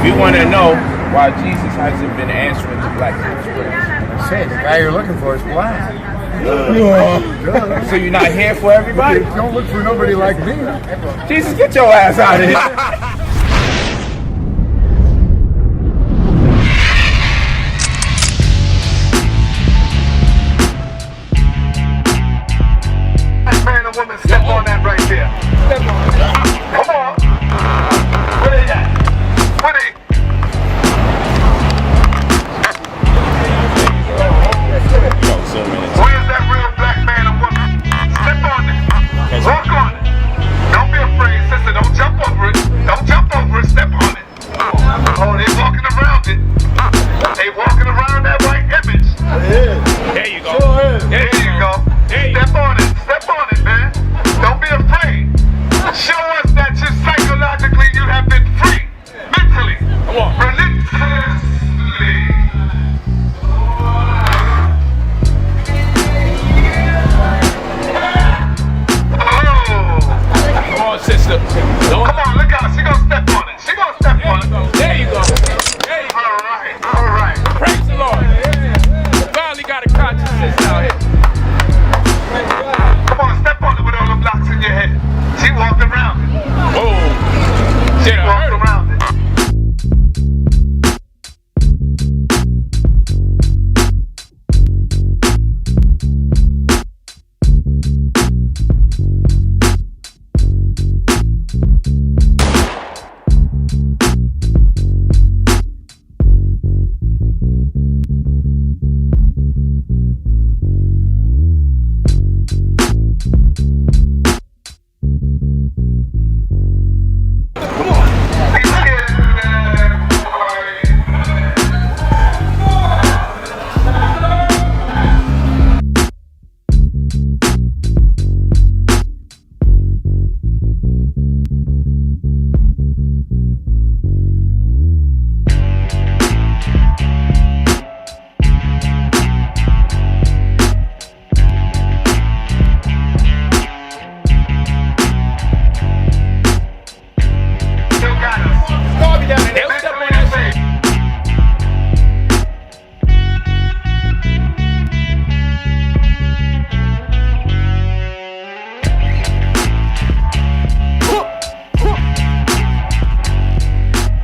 We want to know why Jesus hasn't been answering to black people's prayers. Say, the guy you're looking for is blind. So you're not here for everybody? Don't look for nobody like me. Jesus, get your ass out of here. Man and woman, step on that right there. Step on it. Come on. Where they at? Where they? Where's that real black man and woman? Step on it. Walk on it. Don't be afraid, sister. Don't jump over it. Don't jump over it. Step on it. Oh, they walking around it. They walking around that white image. There you go. There you go. Step on it. Step on it, man. Don't be afraid. Show us that you psychologically you have been free. Mentally. Come on. Relentlessly. Come on, sister. Don't. Come on, look out. She gonna step on it. She gonna step on it. There you go. There you go. All right. Praise the Lord. Finally got a consciousness out here. Come on, step on it with all the blocks in your head. She walked around it. Oh. She Shit, I walked heard him. around it.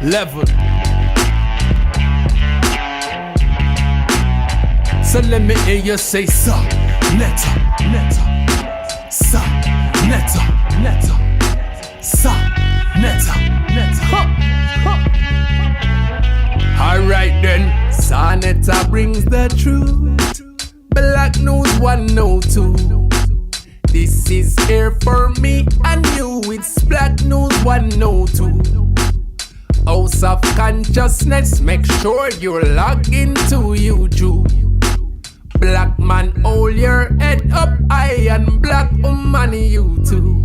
Level. So let me hear you say saneter, saneter, saneter. Alright then, saneter brings the truth. Black News 102. This is here for me and you. It's Black News 102. House of Consciousness, make sure you log into YouTube. Black man, hold your head up high, and black woman, you too.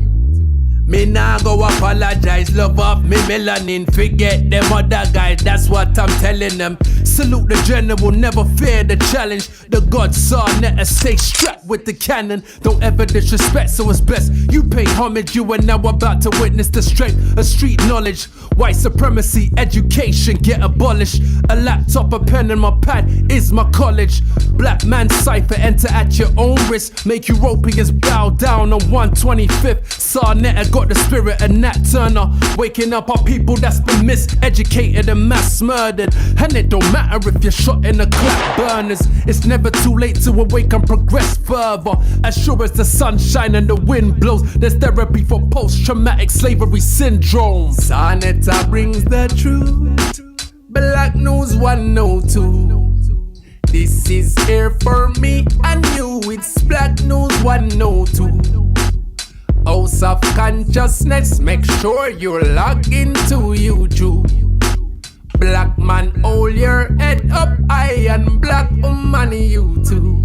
Me nah go apologize, love off me melanin. Forget them other guys, that's what I'm telling them. Salute the general, never fear the challenge. The God saw never stay strapped with the cannon. Don't ever disrespect, so it's best you pay homage. You are now about to witness the strength of street knowledge. White supremacy, education get abolished. A laptop, a pen and my pad is my college. Black man cipher, enter at your own risk. Make Europeans bow down on 125th. Sarnetta got the spirit of Nat Turner. Waking up our people that's been miseducated and mass murdered. And it don't matter if you're shot in the clap burners. It's never too late to awake and progress further. As sure as the sun shines and the wind blows, there's therapy for post-traumatic slavery syndrome. Saneter brings the truth. Black News 102. This is here for me and you. It's Black News 102. House of Consciousness, make sure you log into YouTube. Black man, hold your head up high, and black woman, you too.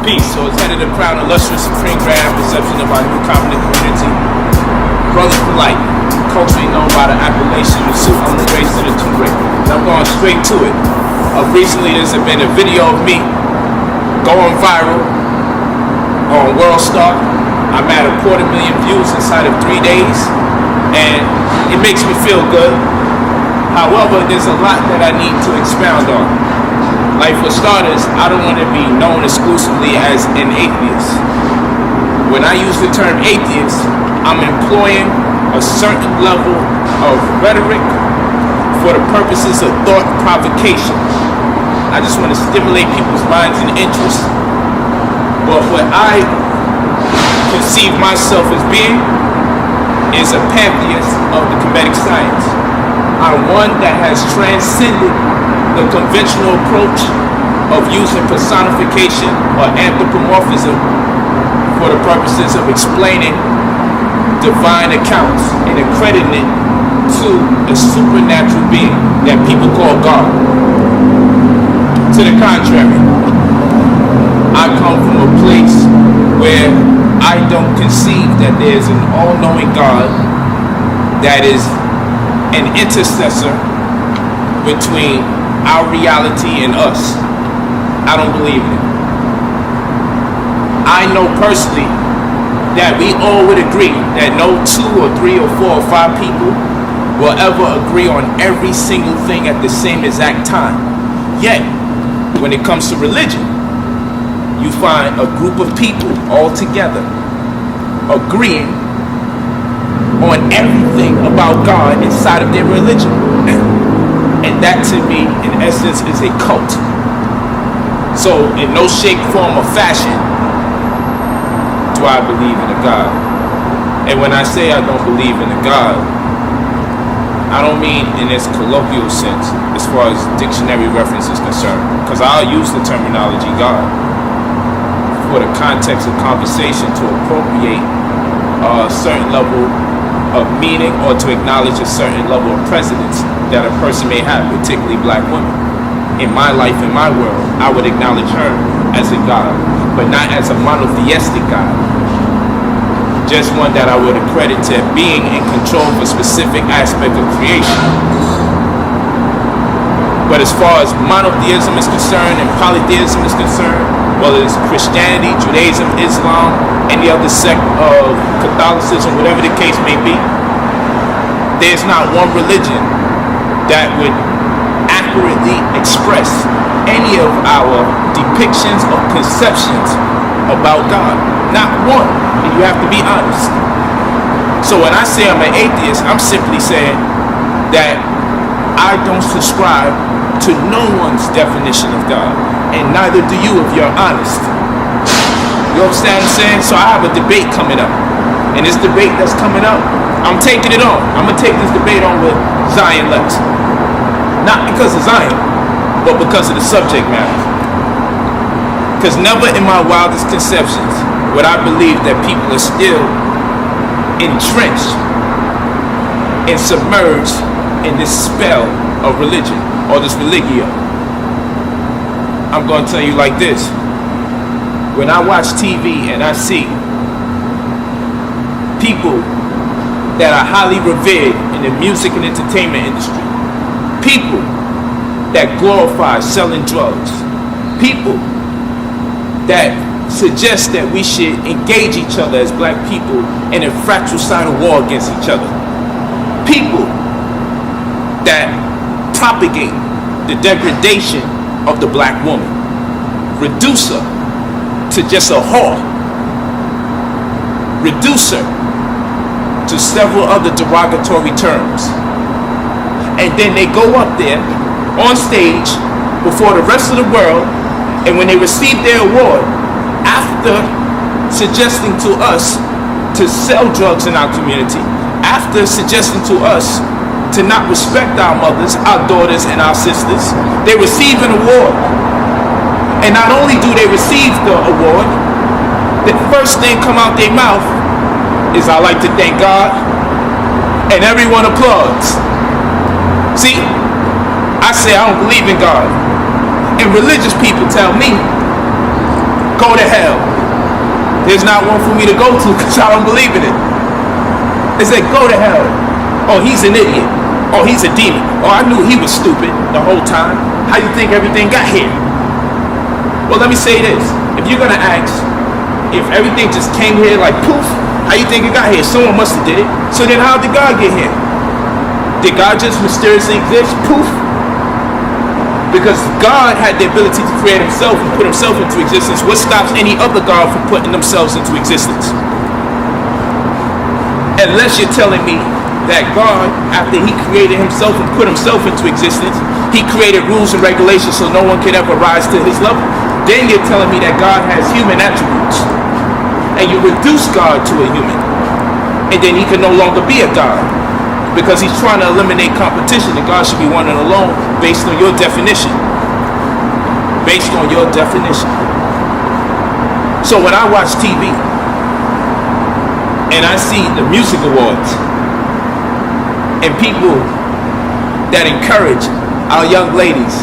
Peace. So as head of the crown, illustrious supreme grand perception of our new covenant community, Brother Polight, culturally known by the appellation of Suit on the race to the two rate. And I'm going straight to it. Recently there's been a video of me going viral on WorldStar. I'm at 250,000 views inside of 3 days, and it makes me feel good. However, there's a lot that I need to expound on. Like for starters, I don't want to be known exclusively as an atheist. When I use the term atheist, I'm employing a certain level of rhetoric for the purposes of thought provocation. I just want to stimulate people's minds and interests. But what I conceive myself as being is a pantheist of the Kemetic science. I'm one that has transcended the conventional approach of using personification or anthropomorphism for the purposes of explaining divine accounts and accrediting it to a supernatural being that people call God. To the contrary, I come from a place where I don't conceive that there's an all-knowing God that is an intercessor between our reality and us. I don't believe in it. I know personally that we all would agree that no 2 or 3 or 4 or 5 people will ever agree on every single thing at the same exact time. Yet, when it comes to religion, you find a group of people all together agreeing on everything about God inside of their religion. And that to me, in essence, is a cult. So in no shape, form, or fashion do I believe in a God. And when I say I don't believe in a God, I don't mean in its colloquial sense as far as dictionary reference is concerned, because I'll use the terminology God for the context of conversation to appropriate a certain level of meaning or to acknowledge a certain level of precedence that a person may have, particularly black women. In my life, in my world, I would acknowledge her as a God, but not as a monotheistic God. Just one that I would accredit to being in control of a specific aspect of creation. But as far as monotheism is concerned and polytheism is concerned, whether it's Christianity, Judaism, Islam, any other sect of Catholicism, whatever the case may be, there's not one religion that would accurately express any of our depictions or conceptions about God. Not one. And you have to be honest. So when I say I'm an atheist, I'm simply saying that I don't subscribe to no one's definition of God, and neither do you if you're honest. You understand what I'm saying? So I have a debate coming up, and this debate that's coming up, I'm taking it on. I'm gonna take this debate on with Zion Lexx. Not because of Zion, but because of the subject matter. Because never in my wildest conceptions would I believe that people are still entrenched and submerged in this spell of religion or this religio. I'm going to tell you like this. When I watch TV and I see people that are highly revered in the music and entertainment industry, people that glorify selling drugs, people that suggest that we should engage each other as black people in a fratricidal war against each other, people that propagate the degradation of the black woman, reduce her to just a whore, reduce her to several other derogatory terms, and then they go up there on stage before the rest of the world, and when they receive their award, after suggesting to us to sell drugs in our community, after suggesting to us to not respect our mothers, our daughters, and our sisters, they receive an award. And not only do they receive the award, the first thing come out their mouth is, "I like to thank God," and everyone applauds. See, I say I don't believe in God, and religious people tell me, go to hell. There's not one for me to go to because I don't believe in it. They say, go to hell. Oh, he's an idiot. Oh, he's a demon. Oh, I knew he was stupid the whole time. How you think everything got here? Well, let me say this. If you're gonna ask, if everything just came here like poof, how you think it got here? Someone must have did it. So then how did God get here? Did God just mysteriously exist? Poof. Because God had the ability to create himself and put himself into existence. What stops any other God from putting themselves into existence? Unless you're telling me that God, after he created himself and put himself into existence, he created rules and regulations so no one could ever rise to his level. Then you're telling me that God has human attributes. And you reduce God to a human. And then he can no longer be a God. Because he's trying to eliminate competition, and God should be one and alone based on your definition. Based on your definition. So when I watch TV and I see the music awards and people that encourage our young ladies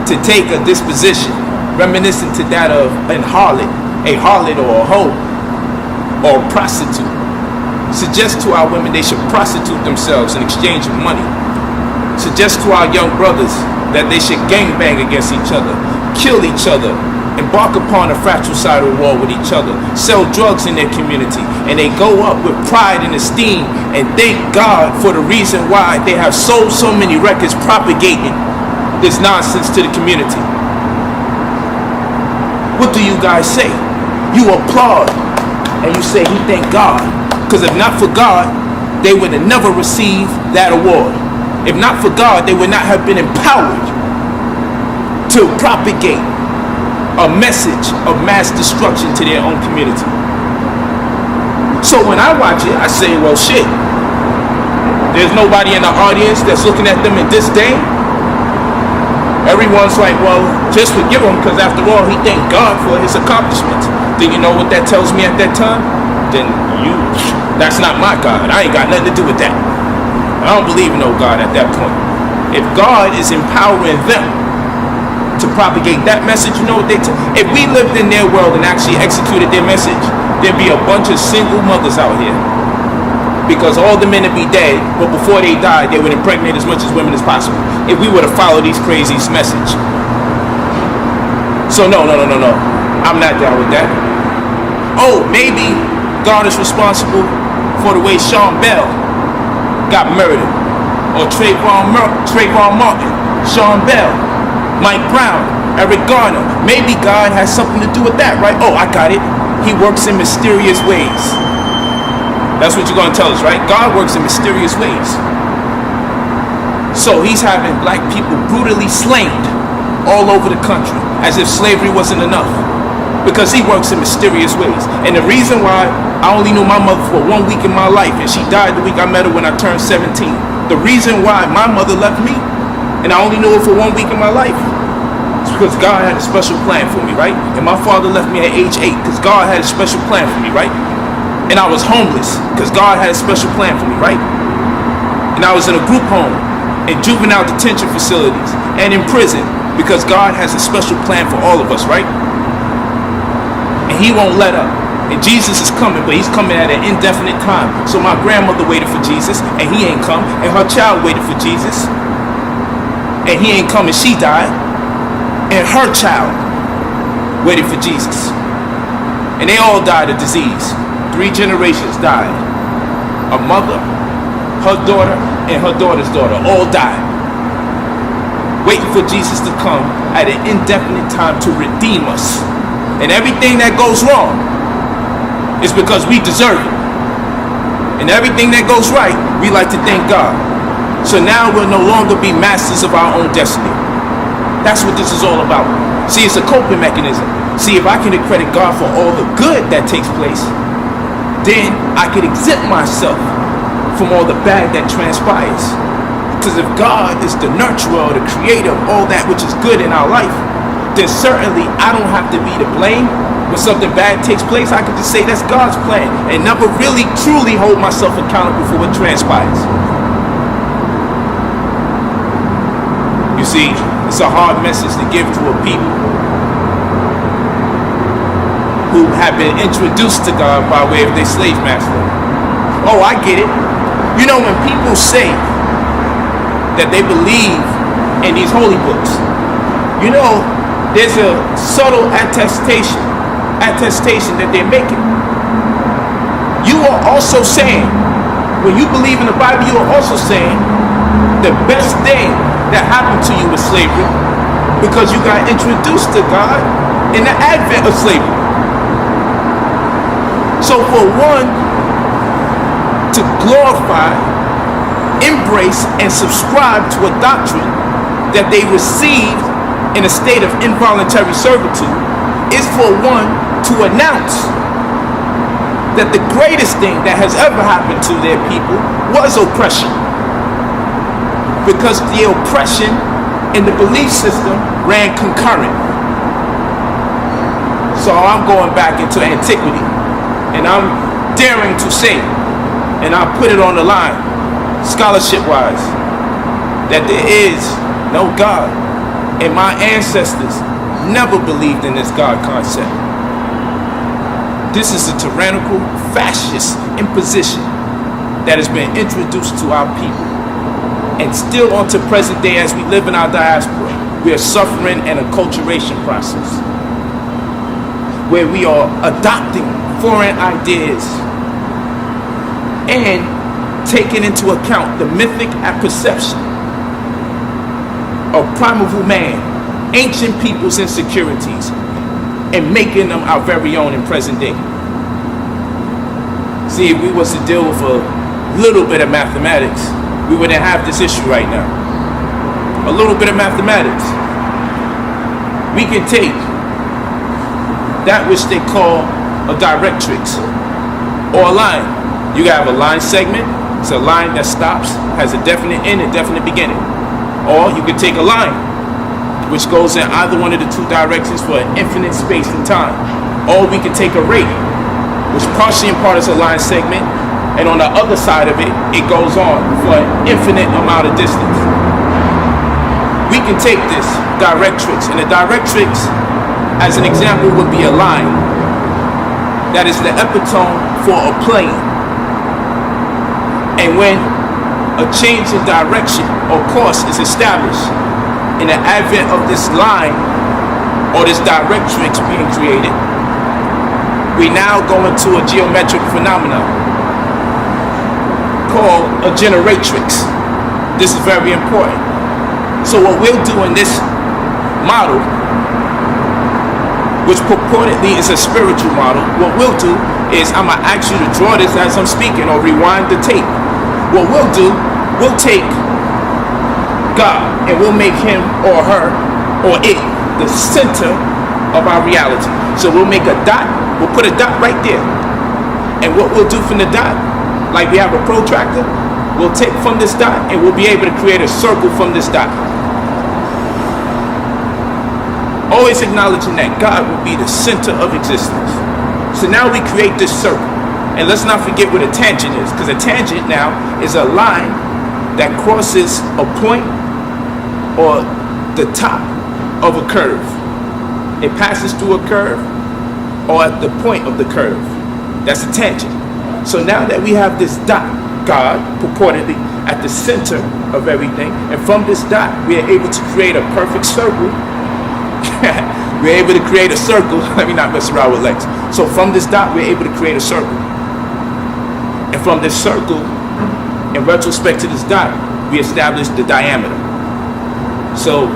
to take a disposition reminiscent to that of a harlot or a hoe or a prostitute, suggest to our women they should prostitute themselves in exchange of money. Suggest to our young brothers that they should gangbang against each other, kill each other, embark upon a fratricidal war with each other, sell drugs in their community, and they go up with pride and esteem and thank God for the reason why they have sold so many records propagating this nonsense to the community. What do you guys say? You applaud and you say he thank God. Because if not for God, they would have never received that award. If not for God, they would not have been empowered to propagate a message of mass destruction to their own community. So when I watch it, I say, well, shit. There's nobody in the audience that's looking at them in disdain. Everyone's like, well, just forgive him because after all, he thanked God for his accomplishments. Do you know what that tells me at that time? Then that's not my God. I ain't got nothing to do with that. I don't believe in no God at that point. If God is empowering them to propagate that message, you know what if we lived in their world and actually executed their message, there'd be a bunch of single mothers out here. Because all the men would be dead, but before they died, they would impregnate as much as women as possible. If we were to follow these crazies' message. So no. I'm not down with that. Oh, maybe God is responsible for the way Sean Bell got murdered, or Trayvon Martin, Sean Bell, Mike Brown, Eric Garner. Maybe God has something to do with that, right? Oh, I got it. He works in mysterious ways. That's what you're going to tell us, right? God works in mysterious ways. So he's having black people brutally slain all over the country as if slavery wasn't enough. Because he works in mysterious ways. And the reason why I only knew my mother for 1 week in my life, and she died the week I met her when I turned 17. The reason why my mother left me, and I only knew her for 1 week in my life, is because God had a special plan for me, right? And my father left me at age 8 because God had a special plan for me, right? And I was homeless because God had a special plan for me, right? And I was in a group home, in juvenile detention facilities, and in prison because God has a special plan for all of us, right? And he won't let up. And Jesus is coming, but he's coming at an indefinite time. So my grandmother waited for Jesus, and he ain't come. And her child waited for Jesus, and he ain't come, and she died. And her child waited for Jesus. And they all died of disease. 3 generations died. A mother, her daughter, and her daughter's daughter all died. Waiting for Jesus to come at an indefinite time to redeem us. And everything that goes wrong is because we deserve it. And everything that goes right, we like to thank God. So now we'll no longer be masters of our own destiny. That's what this is all about. See, it's a coping mechanism. See, if I can accredit God for all the good that takes place, then I can exempt myself from all the bad that transpires. Because if God is the nurturer or the creator of all that which is good in our life, then certainly I don't have to be to blame. When something bad takes place, I can just say that's God's plan and never really truly hold myself accountable for what transpires. You see, it's a hard message to give to a people who have been introduced to God by way of their slave master. Oh, I get it. You know, when people say that they believe in these holy books, you know, there's a subtle attestation that they're making. You are also saying, when you believe in the Bible, you are also saying the best thing that happened to you was slavery, because you got introduced to God in the advent of slavery. So for one to glorify, embrace, and subscribe to a doctrine that they received in a state of involuntary servitude is for one to announce that the greatest thing that has ever happened to their people was oppression. Because the oppression in the belief system ran concurrent. So I'm going back into antiquity, and I'm daring to say, and I'll put it on the line, scholarship-wise, that there is no God. And my ancestors never believed in this God concept. This is a tyrannical, fascist imposition that has been introduced to our people. And still on to present day, as we live in our diaspora, we are suffering an acculturation process where we are adopting foreign ideas and taking into account the mythic apperception of primal man, ancient people's insecurities, and making them our very own in present day. See, if we was to deal with a little bit of mathematics, we wouldn't have this issue right now. A little bit of mathematics. We can take that which they call a directrix or a line. You have a line segment. It's a line that stops, has a definite end and definite beginning. Or you can take a line which goes in either one of the two directions for an infinite space and time. Or we can take a ray, which partially imparts a line segment, and on the other side of it, it goes on for an infinite amount of distance. We can take this directrix, and the directrix, as an example, would be a line that is the epitome for a plane. And when a change in direction or course is established in the advent of this line or this directrix being created, we now go into a geometric phenomenon called a generatrix. This is very important. So what we'll do in this model, which purportedly is a spiritual model, what we'll do is I'm going to ask you to draw this as I'm speaking or rewind the tape. What we'll do, we'll take God and we'll make him or her or it the center of our reality. So we'll make a dot, we'll put a dot right there. And what we'll do from the dot, like we have a protractor, we'll take from this dot and we'll be able to create a circle from this dot. Always acknowledging that God will be the center of existence. So now we create this circle. And let's not forget what a tangent is, because a tangent now is a line that crosses a point or the top of a curve. It passes through a curve or at the point of the curve. That's a tangent. So now that we have this dot, God, purportedly at the center of everything, and from this dot, we are able to create a perfect circle. We're able to create a circle. Let me not mess around with Lexx. So from this dot, we're able to create a circle. And from this circle, in retrospect to this dot, we establish the diameter. So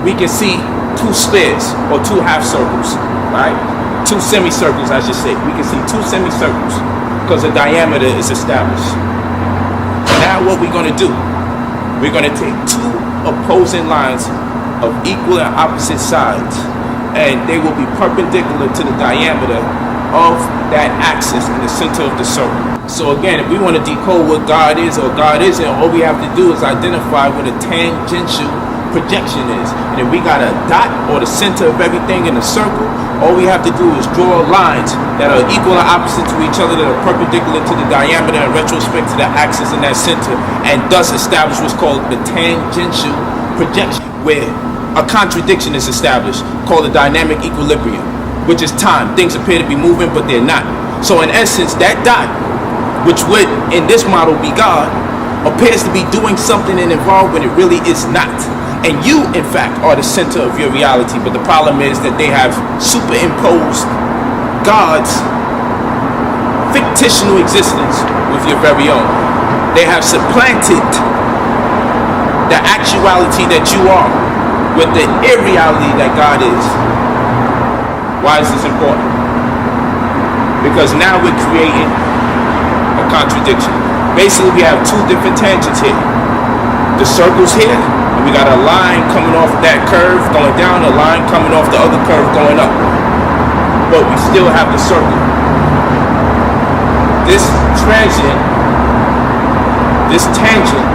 we can see two spheres or two half circles, right? Two semicircles, I should say. We can see two semicircles because the diameter is established. Now what we're going to do, we're going to take two opposing lines of equal and opposite sides, and they will be perpendicular to the diameter of that axis in the center of the circle. So again, if we want to decode what God is or God isn't, all we have to do is identify what a tangential projection is. And if we got a dot or the center of everything in a circle, all we have to do is draw lines that are equal and opposite to each other, that are perpendicular to the diameter in retrospect to the axis in that center, and thus establish what's called the tangential projection, where a contradiction is established called a dynamic equilibrium. which is time. Things appear to be moving, but they're not. So in essence, that dot, which would in this model be God, appears to be doing something and involved when it really is not. And you, in fact, are the center of your reality. But the problem is that they have superimposed God's fictional existence with your very own. They have supplanted the actuality that you are with the irreality that God is. Why is this important? Because now we're creating a contradiction. Basically, we have two different tangents here. The circle's here, and we got a line coming off that curve going down, a line coming off the other curve going up. But we still have the circle. This transient, this tangent,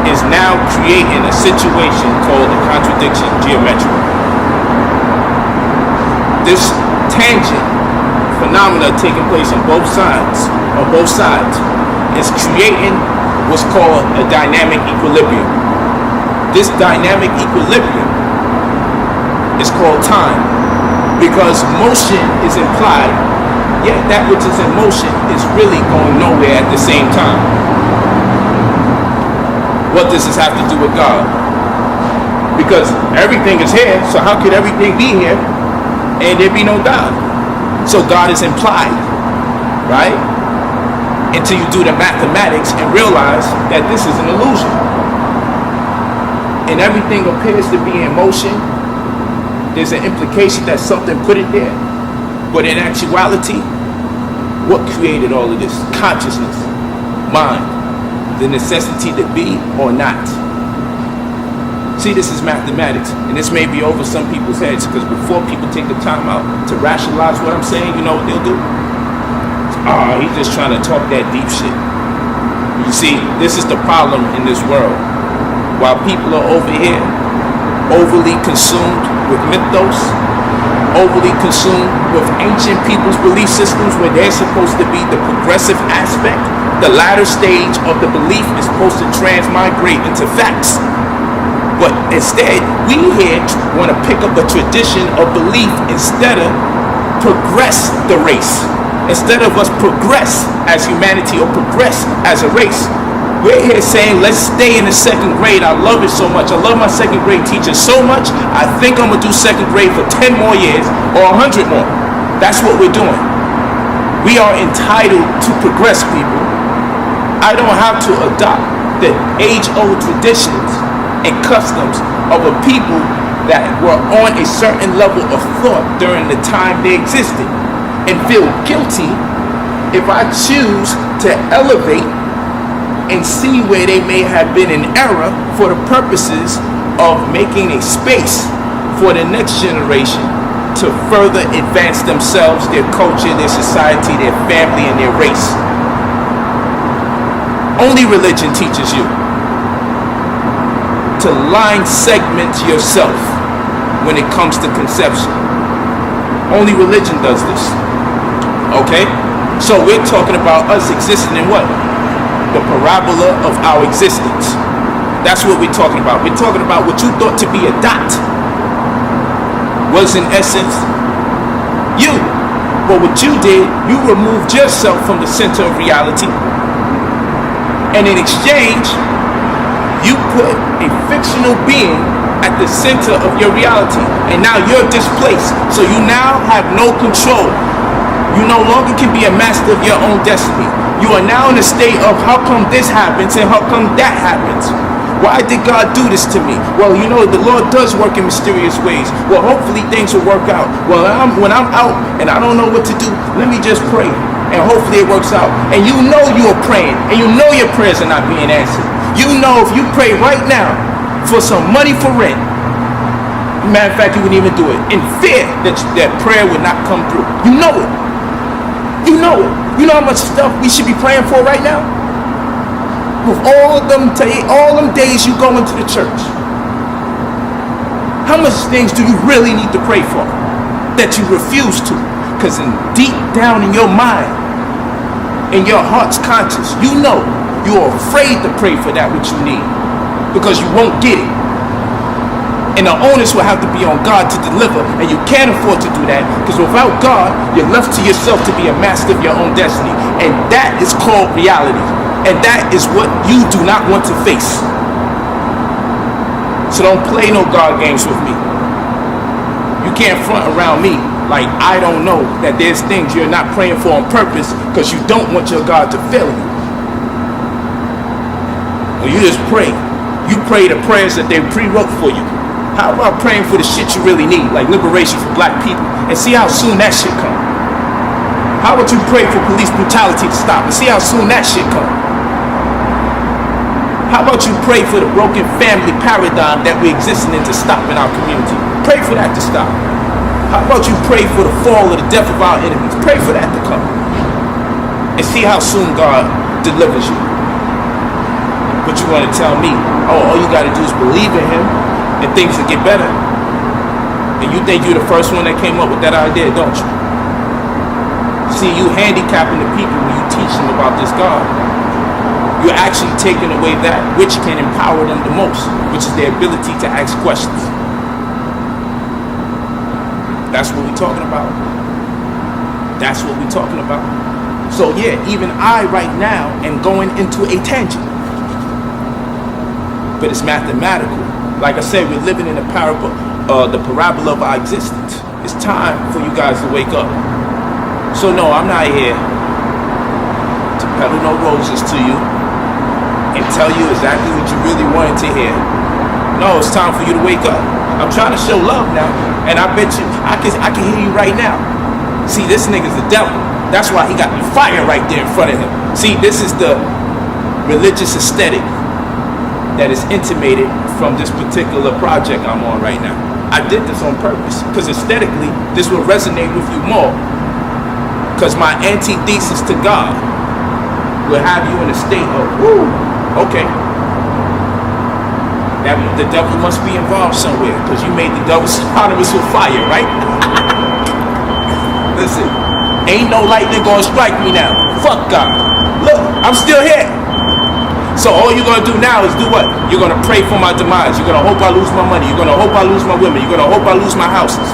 is now creating a situation called a contradiction geometric. This tangent phenomena taking place on both sides, is creating what's called a dynamic equilibrium. This dynamic equilibrium is called time, because motion is implied, yet that which is in motion is really going nowhere at the same time. What does this have to do with God? Because everything is here, so how could everything be here and there be no God? So God is implied, right? Until you do the mathematics and realize that this is an illusion. And everything appears to be in motion. There's an implication that something put it there. But in actuality, what created all of this? Consciousness, mind, the necessity to be or not. See, this is mathematics, and this may be over some people's heads, because before people take the time out to rationalize what I'm saying, you know what they'll do? He's just trying to talk that deep shit. You see, this is the problem in this world. While people are over here overly consumed with mythos, overly consumed with ancient people's belief systems, where they're supposed to be the progressive aspect, the latter stage of the belief is supposed to transmigrate into facts. But instead, we here want to pick up a tradition of belief instead of progress the race. Instead of us progress as humanity or progress as a race, we're here saying, let's stay in the second grade. I love it so much. I love my second grade teacher so much, I think I'm going to do second grade for 10 more years or 100 more. That's what we're doing. We are entitled to progress, people. I don't have to adopt the age-old traditions and customs of a people that were on a certain level of thought during the time they existed, and feel guilty if I choose to elevate and see where they may have been in error for the purposes of making a space for the next generation to further advance themselves, their culture, their society, their family, and their race. Only religion teaches you to line segment yourself when it comes to conception. Only religion does this. Okay? So we're talking about us existing in what? The parabola of our existence. That's what we're talking about. We're talking about what you thought to be a dot was in essence you. But what you did, you removed yourself from the center of reality, and in exchange, you put a fictional being at the center of your reality, and now you're displaced. So you now have no control. You no longer can be a master of your own destiny. You are now in a state of, how come this happens and how come that happens? Why did God do this to me? Well, you know, the Lord does work in mysterious ways. Well, hopefully things will work out. Well, when I'm out and I don't know what to do, let me just pray, and hopefully it works out. And you know you are praying, and you know your prayers are not being answered. You know if you pray right now for some money for rent, matter of fact, you wouldn't even do it in fear that prayer would not come through. You know it. You know it. You know how much stuff we should be praying for right now? With all them days you go into the church, how much things do you really need to pray for that you refuse to? Because deep down in your mind, in your heart's conscience, you know you're afraid to pray for that which you need, because you won't get it. And the onus will have to be on God to deliver. And you can't afford to do that, because without God, you're left to yourself to be a master of your own destiny. And that is called reality. And that is what you do not want to face. So don't play no God games with me. You can't front around me like I don't know that there's things you're not praying for on purpose because you don't want your God to fail you. Or you just pray. You pray the prayers that they pre-wrote for you. How about praying for the shit you really need, like liberation for black people, and see how soon that shit come? How about you pray for police brutality to stop and see how soon that shit come? How about you pray for the broken family paradigm that we're existing in to stop in our community? Pray for that to stop. How about you pray for the fall or the death of our enemies? Pray for that to come. And see how soon God delivers you. But you want to tell me, oh, all you got to do is believe in him and things will get better. And you think you're the first one that came up with that idea, don't you? See, you handicapping the people when you teach them about this God. You're actually taking away that which can empower them the most, which is their ability to ask questions. That's what we're talking about. That's what we're talking about. So yeah, even I right now am going into a tangent. But it's mathematical. Like I said, we're living in the parabola of our existence. It's time for you guys to wake up. So no, I'm not here to peddle no roses to you and tell you exactly what you really wanted to hear. No, it's time for you to wake up. I'm trying to show love now, and I bet you I can hear you right now. See, this nigga's the devil. That's why he got the fire right there in front of him. See, this is the religious aesthetic that is intimated from this particular project I'm on right now. I did this on purpose because aesthetically this will resonate with you more, because my antithesis to God will have you in a state of, woo, okay, that the devil must be involved somewhere because you made the devil synonymous with fire, right? Listen, ain't no lightning gonna strike me now. Fuck God. Look, I'm still here. So all you're gonna do now is do what? You're gonna pray for my demise. You're gonna hope I lose my money. You're gonna hope I lose my women. You're gonna hope I lose my houses.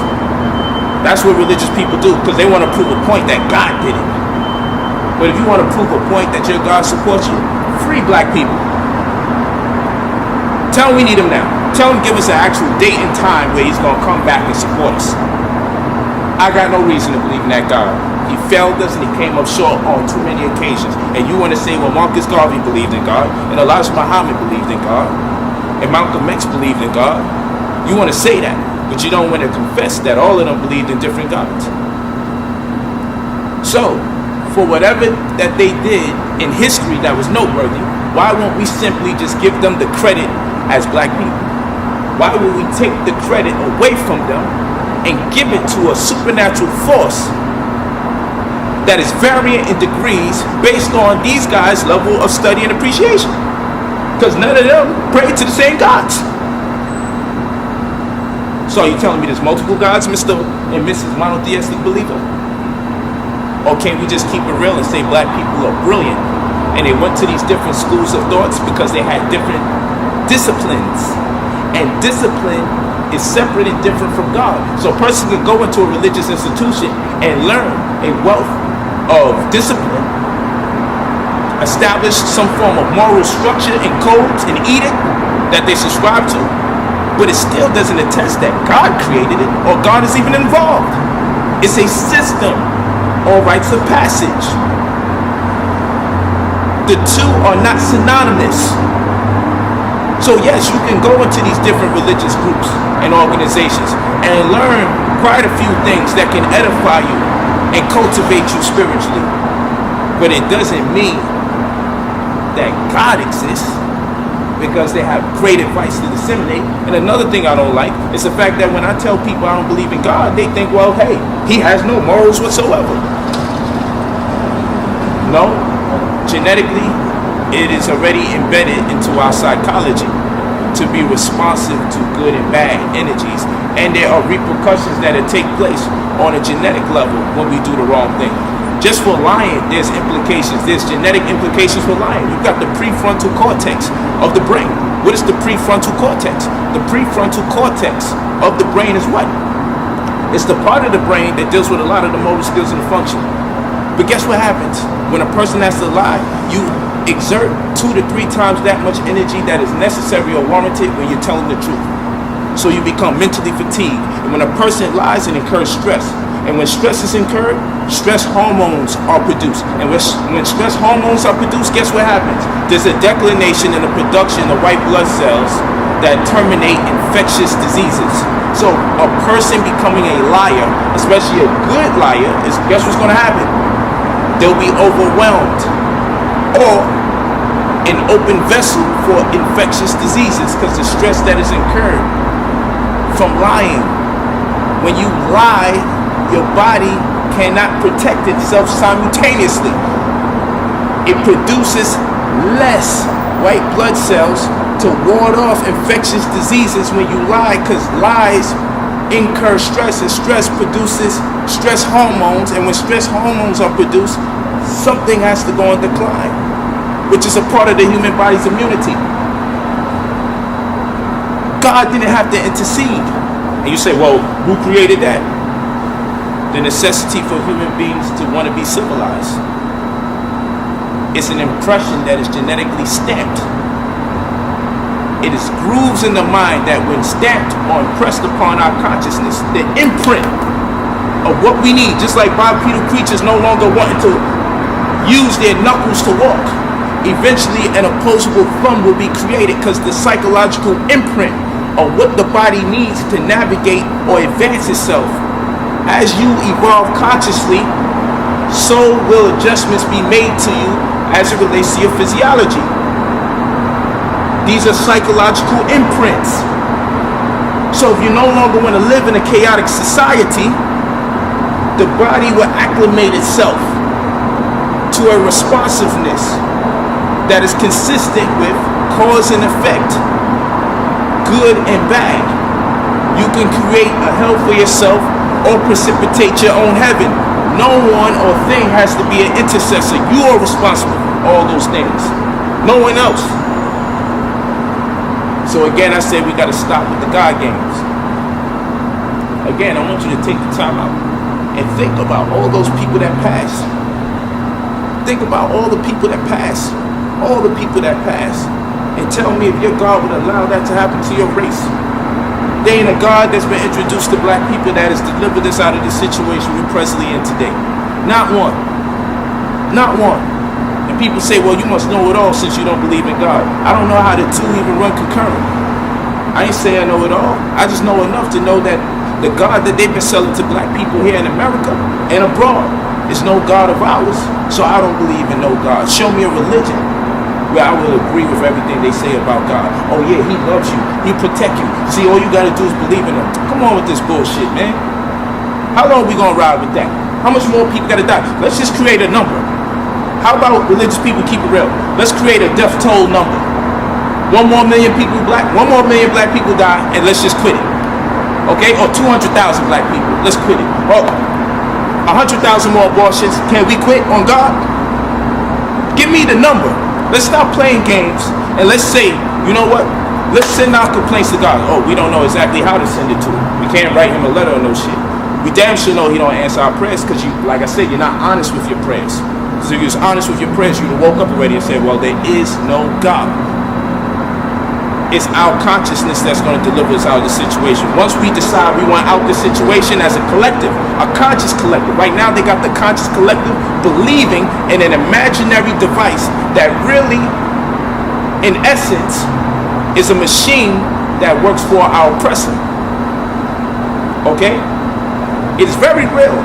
That's what religious people do, because they want to prove a point that God did it. But if you want to prove a point that your God supports you, free black people. Tell him we need him now. Tell him give us an actual date and time where he's gonna come back and support us. I got no reason to believe in that God. He failed us and he came up short on too many occasions. And you want to say, well, Marcus Garvey believed in God, and Elijah Muhammad believed in God, and Malcolm X believed in God. You want to say that, but you don't want to confess that all of them believed in different gods. So, for whatever that they did in history that was noteworthy, why won't we simply just give them the credit as black people? Why would we take the credit away from them and give it to a supernatural force that is variant in degrees based on these guys' level of study and appreciation? Because none of them pray to the same gods. So are you telling me there's multiple gods, Mr. and Mrs. Monotheistic Believer? Or can we just keep it real and say black people are brilliant and they went to these different schools of thoughts because they had different disciplines, and discipline is separate and different from God. So a person can go into a religious institution and learn a wealth of discipline, establish some form of moral structure and codes and edict that they subscribe to, but it still doesn't attest that God created it or God is even involved. It's a system or rites of passage. The two are not synonymous. So yes, you can go into these different religious groups and organizations and learn quite a few things that can edify you and cultivate you spiritually. But it doesn't mean that God exists, because they have great advice to disseminate. And another thing I don't like is the fact that when I tell people I don't believe in God, they think, well, hey, he has no morals whatsoever. No, genetically, it is already embedded into our psychology to be responsive to good and bad energies. And there are repercussions that take place on a genetic level when we do the wrong thing. Just for lying, there's implications. There's genetic implications for lying. You've got the prefrontal cortex of the brain. What is the prefrontal cortex? The prefrontal cortex of the brain is what? It's the part of the brain that deals with a lot of the motor skills and the function. But guess what happens? When a person has to lie, you exert 2 to 3 times that much energy that is necessary or warranted when you're telling the truth. So you become mentally fatigued. And when a person lies, it incurs stress. And when stress is incurred, stress hormones are produced. And when stress hormones are produced, guess what happens? There's a declination in the production of white blood cells that terminate infectious diseases. So a person becoming a liar, especially a good liar, is guess what's going to happen? They'll be overwhelmed or an open vessel for infectious diseases because the stress that is incurred from lying. When you lie, your body cannot protect itself simultaneously. It produces less white blood cells to ward off infectious diseases when you lie, because lies incur stress, and stress produces stress hormones, and when stress hormones are produced, something has to go on decline, which is a part of the human body's immunity. God didn't have to intercede. And you say, well, who created that? The necessity for human beings to want to be civilized. It's an impression that is genetically stamped. It is grooves in the mind that when stamped or impressed upon our consciousness, the imprint of what we need, just like bipedal creatures no longer wanting to use their knuckles to walk, eventually an opposable thumb will be created because the psychological imprint of what the body needs to navigate or advance itself. As you evolve consciously, so will adjustments be made to you as it relates to your physiology. These are psychological imprints. So if you no longer want to live in a chaotic society, the body will acclimate itself to a responsiveness that is consistent with cause and effect, good and bad. You can create a hell for yourself or precipitate your own heaven. No one or thing has to be an intercessor. You are responsible for all those things. No one else. So again, I say we got to stop with the God games. Again, I want you to take the time out and think about all those people that passed. Think about all the people that passed. All the people that passed. And tell me if your God would allow that to happen to your race. There ain't a God that's been introduced to black people that has delivered us out of the situation we're presently in today. Not one. Not one. And people say, well, you must know it all since you don't believe in God. I don't know how the two even run concurrent. I ain't say I know it all. I just know enough to know that the God that they've been selling to black people here in America and abroad is no God of ours. So I don't believe in no God. Show me a religion where I will agree with everything they say about God. Oh yeah, he loves you. He protect you. See, all you got to do is believe in him. Come on with this bullshit, man. How long we going to ride with that? How much more people got to die? Let's just create a number. How about religious people keep it real? Let's create a death toll number. 1 more million people black, 1 more million black people die, and let's just quit it. Okay? Or 200,000 black people. Let's quit it. Or 100,000 more abortions. Can we quit on God? Give me the number. Let's stop playing games and let's say, you know what? Let's send our complaints to God. Oh, we don't know exactly how to send it to him. We can't write him a letter or no shit. We damn sure know he don't answer our prayers because you, like I said, you're not honest with your prayers. So if you was honest with your prayers, you'd have woke up already and said, well, there is no God. It's our consciousness that's going to deliver us out of the situation. Once we decide we want out the situation as a collective, a conscious collective. Right now they got the conscious collective believing in an imaginary device that really, in essence, is a machine that works for our oppressor. Okay? It is very real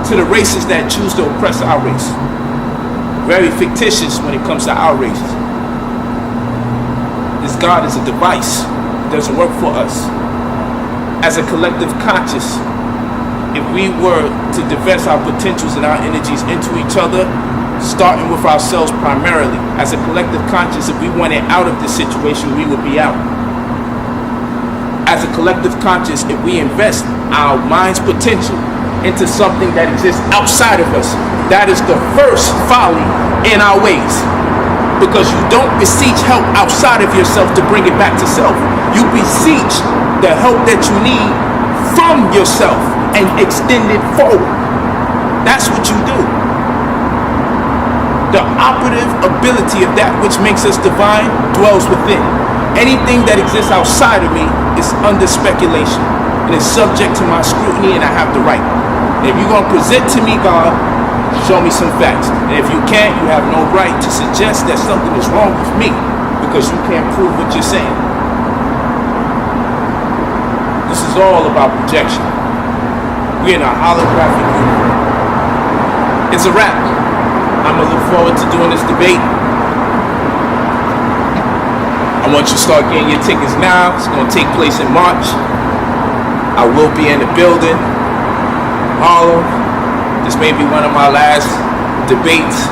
to the races that choose to oppress our race. Very fictitious when it comes to our race. This God is a device. It doesn't work for us. As a collective conscious, if we were to divest our potentials and our energies into each other, starting with ourselves primarily, as a collective conscious, if we wanted out of this situation, we would be out. As a collective conscious, if we invest our mind's potential into something that exists outside of us. That is the first folly in our ways. Because you don't beseech help outside of yourself to bring it back to self. You beseech the help that you need from yourself and extend it forward. That's what you do. The operative ability of that which makes us divine dwells within. Anything that exists outside of me is under speculation. It is subject to my scrutiny, and I have the right. And if you're going to present to me, God, show me some facts. And if you can't, you have no right to suggest that something is wrong with me because you can't prove what you're saying. This is all about projection. We're in a holographic universe. It's a wrap. I'm going to look forward to doing this debate. I want you to start getting your tickets now. It's going to take place in March. I will be in the building. Harlem. This may be one of my last debates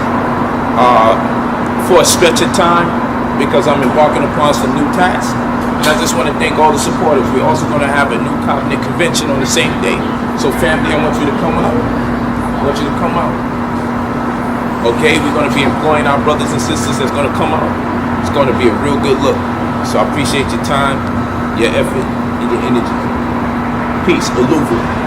for a stretch of time because I'm embarking upon some new tasks. And I just want to thank all the supporters. We're also going to have a new Covenant convention on the same day. So family, I want you to come out. I want you to come out. Okay, we're going to be employing our brothers and sisters that's going to come out. It's going to be a real good look. So I appreciate your time, your effort, and your energy. Peace. Aluva.